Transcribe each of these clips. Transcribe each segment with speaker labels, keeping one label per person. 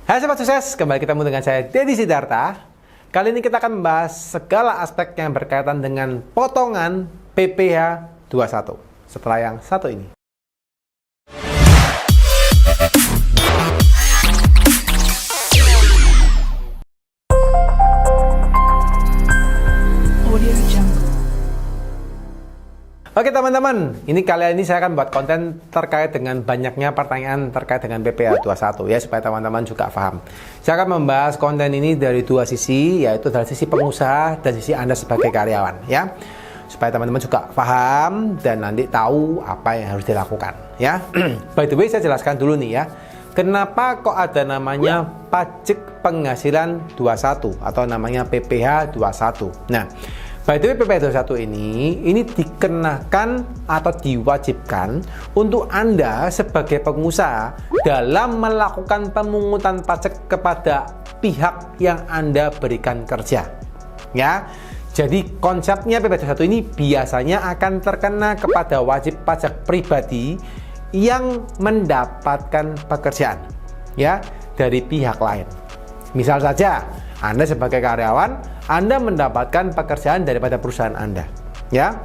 Speaker 1: Hai Sobat Sukses, kembali ketemu dengan saya Deddy Sidarta. Kali ini kita akan membahas segala aspek yang berkaitan dengan potongan PPh 21 setelah yang satu ini. Oke teman-teman, ini kali ini saya akan buat konten terkait dengan banyaknya pertanyaan terkait dengan PPh 21 ya, supaya teman-teman juga paham. Saya akan membahas konten ini dari dua sisi, yaitu dari sisi pengusaha dan sisi Anda sebagai karyawan ya, supaya teman-teman juga paham dan nanti tahu apa yang harus dilakukan ya. By the way, saya jelaskan dulu nih ya, kenapa kok ada namanya pajak penghasilan 21 atau namanya PPh 21. Nah, by the way, PPh 21 ini dikenakan atau diwajibkan untuk Anda sebagai pengusaha dalam melakukan pemungutan pajak kepada pihak yang Anda berikan kerja. Ya. Jadi konsepnya PPh 21 ini biasanya akan terkena kepada wajib pajak pribadi yang mendapatkan pekerjaan ya dari pihak lain. Misal saja Anda sebagai karyawan, Anda mendapatkan pekerjaan daripada perusahaan Anda, ya.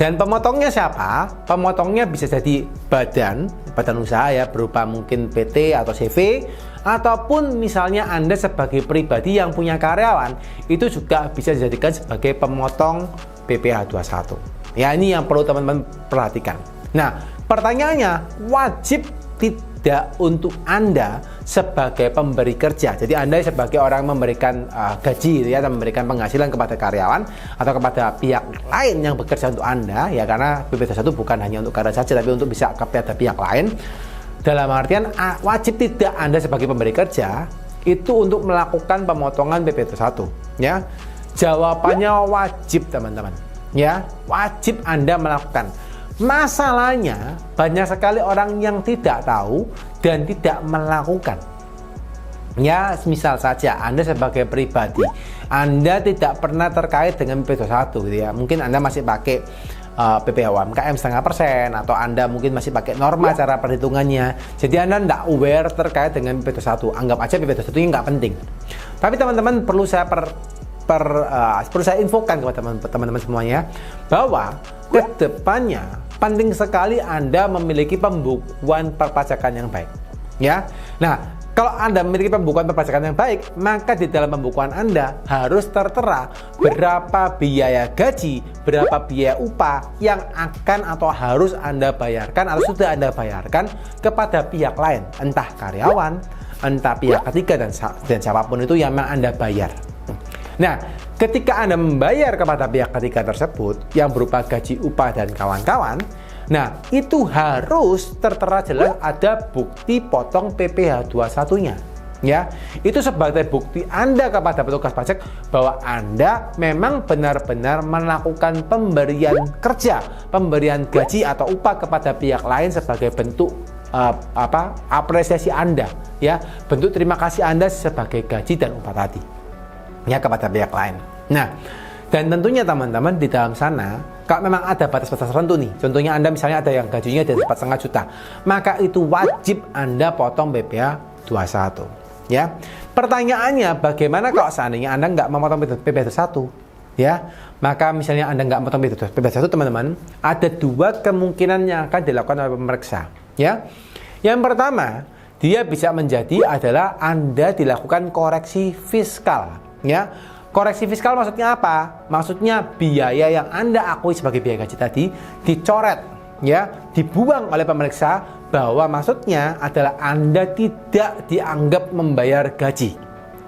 Speaker 1: Dan pemotongnya siapa? Pemotongnya bisa jadi badan usaha ya, berupa mungkin PT atau CV, ataupun misalnya Anda sebagai pribadi yang punya karyawan, itu juga bisa dijadikan sebagai pemotong PPh 21. Ya, ini yang perlu teman-teman perhatikan. Nah, pertanyaannya, wajib tidak untuk Anda sebagai pemberi kerja. Jadi Anda sebagai orang memberikan gaji ya, dan memberikan penghasilan kepada karyawan atau kepada pihak lain yang bekerja untuk Anda ya, karena PPh 21 bukan hanya untuk karyawan saja, tapi untuk bisa kepada pihak lain. Dalam artian wajib tidak Anda sebagai pemberi kerja itu untuk melakukan pemotongan PPh 21 ya. Jawabannya wajib teman-teman ya, wajib Anda melakukan. Masalahnya banyak sekali orang yang tidak tahu dan tidak melakukan. Ya, misal saja Anda sebagai pribadi, Anda tidak pernah terkait dengan PPh 21 gitu ya. Mungkin Anda masih pakai PPh UMKM 0,5%, atau Anda mungkin masih pakai norma cara perhitungannya. Jadi Anda tidak aware terkait dengan PPh 21. Anggap aja PPh 21 ini nggak penting. Tapi teman-teman perlu saya perlu saya infokan kepada teman-teman semuanya bahwa kedepannya penting sekali Anda memiliki pembukuan perpajakan yang baik ya. Nah, kalau Anda memiliki pembukuan perpajakan yang baik, maka di dalam pembukuan Anda harus tertera berapa biaya gaji, berapa biaya upah yang akan atau harus Anda bayarkan atau sudah Anda bayarkan kepada pihak lain, entah karyawan, entah pihak ketiga, dan siapapun itu yang Anda bayar. Nah, ketika Anda membayar kepada pihak ketiga tersebut yang berupa gaji, upah, dan kawan-kawan, nah itu harus tertera jelas ada bukti potong PPh 21-nya. Ya, itu sebagai bukti Anda kepada petugas pajak bahwa Anda memang benar-benar melakukan pemberian kerja, pemberian gaji atau upah kepada pihak lain sebagai bentuk apresiasi Anda, ya, bentuk terima kasih Anda sebagai gaji dan upah tadi ya kepada pihak lain. Nah, dan tentunya teman-teman di dalam sana, kalau memang ada batas-batas tertentu nih, contohnya Anda misalnya ada yang gajinya dari 4,5 juta, maka itu wajib Anda potong PPh 21 ya. Pertanyaannya, bagaimana kalau seandainya Anda nggak memotong PPh 21 ya? Maka misalnya Anda nggak memotong PPh 21 teman-teman, ada dua kemungkinan yang akan dilakukan oleh pemeriksa ya. Yang pertama, dia bisa menjadi adalah Anda dilakukan koreksi fiskal ya. Koreksi fiskal maksudnya apa? Maksudnya biaya yang Anda akui sebagai biaya gaji tadi dicoret ya, dibuang oleh pemeriksa, bahwa maksudnya adalah Anda tidak dianggap membayar gaji.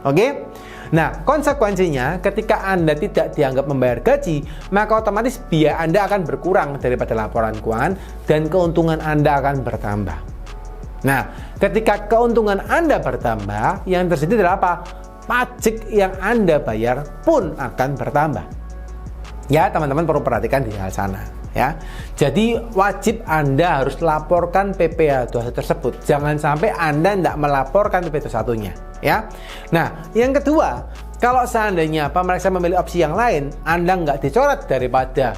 Speaker 1: Oke? Nah, konsekuensinya ketika Anda tidak dianggap membayar gaji, maka otomatis biaya Anda akan berkurang daripada laporan keuangan dan keuntungan Anda akan bertambah. Nah, ketika keuntungan Anda bertambah, yang terjadi adalah apa? Pajak yang Anda bayar pun akan bertambah. Ya, teman-teman perlu perhatikan di hal sana ya. Jadi wajib Anda harus laporkan PPh 21 tersebut. Jangan sampai Anda tidak melaporkan PPh 21-nya ya. Nah, yang kedua, kalau seandainya pemeriksa memilih opsi yang lain, Anda nggak dicoret daripada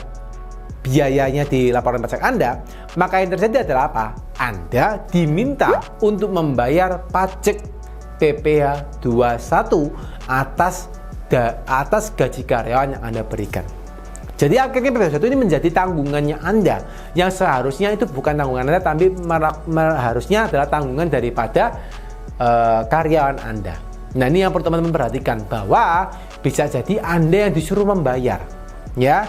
Speaker 1: biayanya di laporan pajak Anda, maka yang terjadi adalah apa? Anda diminta untuk membayar pajak PPh 21 atas gaji karyawan yang Anda berikan. Jadi akhirnya PPh 21 ini menjadi tanggungannya Anda, yang seharusnya itu bukan tanggungan Anda, tapi harusnya adalah tanggungan daripada karyawan Anda. Nah, ini yang perlu teman-teman perhatikan, bahwa bisa jadi Anda yang disuruh membayar, ya.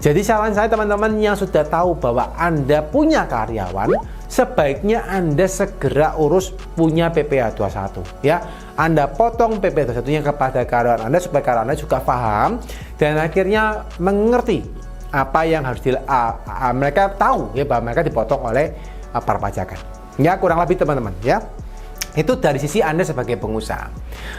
Speaker 1: Jadi saran saya teman-teman yang sudah tahu bahwa Anda punya karyawan, sebaiknya Anda segera urus punya PPh 21, ya. Anda potong PPh 21-nya kepada karyawan Anda supaya karyawan Anda juga paham dan akhirnya mengerti apa yang harus mereka tahu, ya, bahwa mereka dipotong oleh perpajakan. Ya, kurang lebih teman-teman, ya. Itu dari sisi Anda sebagai pengusaha.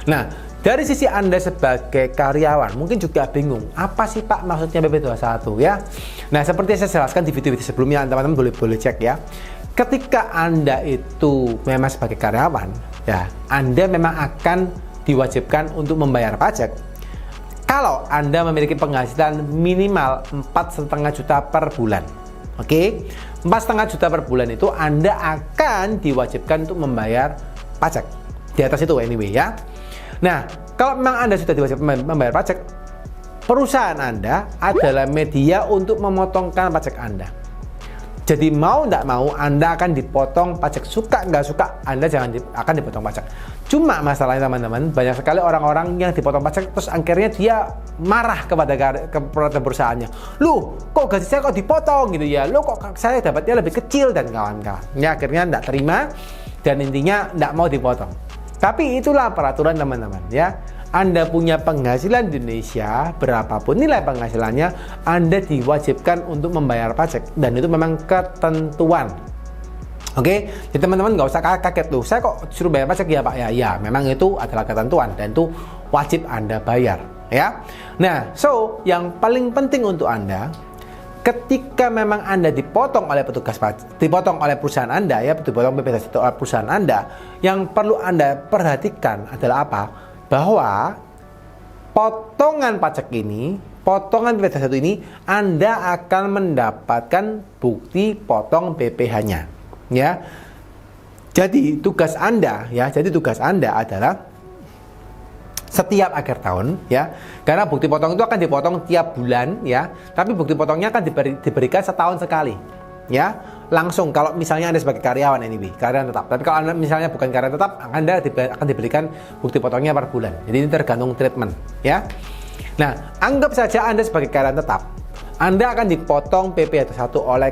Speaker 1: Nah, dari sisi Anda sebagai karyawan, mungkin juga bingung, apa sih Pak maksudnya PPh 21, ya? Nah, seperti saya jelaskan di video-video sebelumnya, teman-teman boleh cek, ya. Ketika Anda itu memang sebagai karyawan, ya, Anda memang akan diwajibkan untuk membayar pajak kalau Anda memiliki penghasilan minimal 4,5 juta per bulan. Oke, 4,5 juta per bulan itu Anda akan diwajibkan untuk membayar pajak di atas itu anyway, ya. Nah, kalau memang Anda sudah diwajibkan membayar pajak, perusahaan Anda adalah media untuk memotongkan pajak Anda. Jadi mau tidak mau Anda akan dipotong pajak, suka nggak suka Anda akan dipotong pajak. Cuma masalahnya teman-teman, banyak sekali orang-orang yang dipotong pajak terus akhirnya dia marah kepada perusahaannya. Loh, kok gaji saya kok dipotong gitu ya? Loh, kok saya dapatnya lebih kecil dan kawan-kawan. Ya, akhirnya tidak terima dan intinya tidak mau dipotong. Tapi itulah peraturan teman-teman, ya. Anda punya penghasilan di Indonesia, berapapun nilai penghasilannya, Anda diwajibkan untuk membayar pajak. Dan itu memang ketentuan. Oke, jadi teman-teman nggak usah kaget tuh. Saya kok disuruh bayar pajak ya Pak? Ya, memang itu adalah ketentuan dan itu wajib Anda bayar, ya. Nah, yang paling penting untuk Anda, ketika memang Anda dipotong oleh dipotong oleh perusahaan Anda, ya, dipotong PPh 21 oleh perusahaan Anda, yang perlu Anda perhatikan adalah apa? Bahwa potongan pajak ini, potongan PPh 21 ini, Anda akan mendapatkan bukti potong PPh-nya, ya. Jadi tugas Anda adalah setiap akhir tahun, ya, karena bukti potong itu akan dipotong tiap bulan, ya, tapi bukti potongnya akan diberikan setahun sekali, ya, langsung. Kalau misalnya Anda sebagai karyawan karyawan tetap. Tapi kalau Anda misalnya bukan karyawan tetap, Anda akan diberikan bukti potongnya per bulan. Jadi ini tergantung treatment, ya. Nah, anggap saja Anda sebagai karyawan tetap, Anda akan dipotong PPh 21 oleh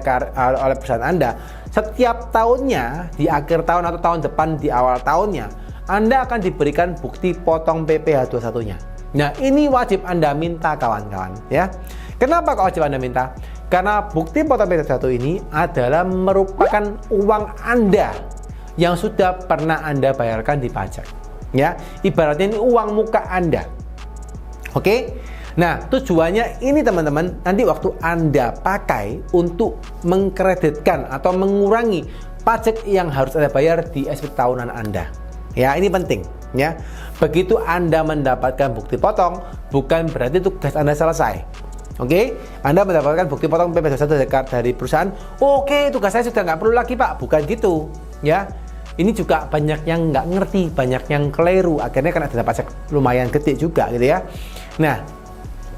Speaker 1: perusahaan Anda setiap tahunnya, di akhir tahun atau tahun depan di awal tahunnya, Anda akan diberikan bukti potong PPh 21-nya. Nah, ini wajib Anda minta kawan-kawan, ya. Kenapa kok wajib Anda minta? Karena bukti potong PPh 21 ini adalah merupakan uang Anda yang sudah pernah Anda bayarkan di pajak, ya. Ibaratnya ini uang muka Anda. Oke? Nah, tujuannya ini teman-teman, nanti waktu Anda pakai untuk mengkreditkan atau mengurangi pajak yang harus Anda bayar di SPT tahunan Anda. Ya, ini penting, ya. Begitu Anda mendapatkan bukti potong, bukan berarti tugas Anda selesai. Oke, Anda mendapatkan bukti potong PPh 21 dari perusahaan. Oke, tugas saya sudah nggak perlu lagi Pak. Bukan gitu, ya. Ini juga banyak yang nggak ngerti, banyak yang keliru. Akhirnya kena denda pajak lumayan gede juga, gitu ya. Nah,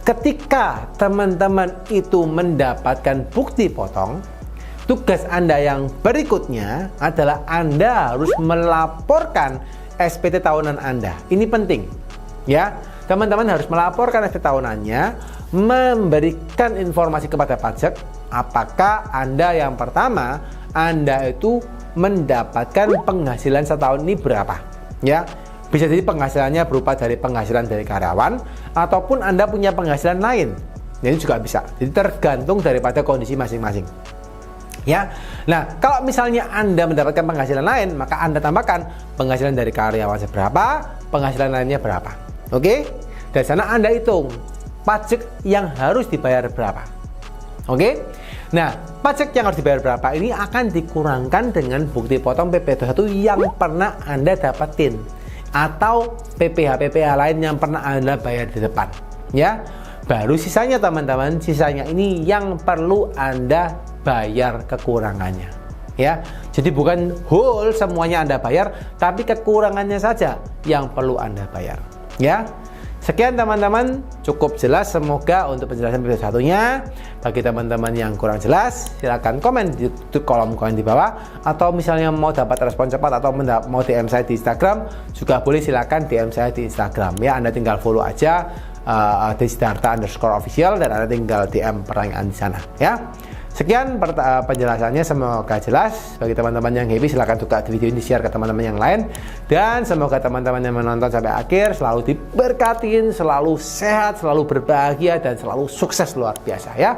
Speaker 1: ketika teman-teman itu mendapatkan bukti potong, tugas Anda yang berikutnya adalah Anda harus melaporkan SPT tahunan Anda. Ini penting, ya. Teman-teman harus melaporkan SPT tahunannya, memberikan informasi kepada pajak apakah Anda yang pertama, Anda itu mendapatkan penghasilan setahun ini berapa, ya. Bisa jadi penghasilannya berupa dari penghasilan dari karyawan ataupun Anda punya penghasilan lain. Ini juga bisa. Jadi tergantung daripada kondisi masing-masing. Ya. Nah, kalau misalnya Anda mendapatkan penghasilan lain, maka Anda tambahkan penghasilan dari karyawan seberapa, penghasilan lainnya berapa. Oke? Dari sana Anda hitung pajak yang harus dibayar berapa. Oke? Nah, pajak yang harus dibayar berapa ini akan dikurangkan dengan bukti potong PPh 21 yang pernah Anda dapatin atau PPh lain yang pernah Anda bayar di depan, ya. Baru sisanya teman-teman, sisanya ini yang perlu Anda bayar kekurangannya, ya. Jadi bukan whole semuanya Anda bayar, tapi kekurangannya saja yang perlu Anda bayar. Ya. Sekian teman-teman, cukup jelas semoga untuk penjelasan video satunya. Bagi teman-teman yang kurang jelas, silakan komen di kolom komen di bawah. Atau misalnya mau dapat respon cepat atau mau DM saya di Instagram, juga boleh silakan DM saya di Instagram. Ya, Anda tinggal follow aja @siddhartha_official dan Anda tinggal DM pertanyaan di sana. Ya. Sekian penjelasannya, semoga jelas. Bagi teman-teman yang happy, silahkan juga video ini share ke teman-teman yang lain. Dan semoga teman-teman yang menonton sampai akhir selalu diberkatin, selalu sehat, selalu berbahagia, dan selalu sukses luar biasa ya.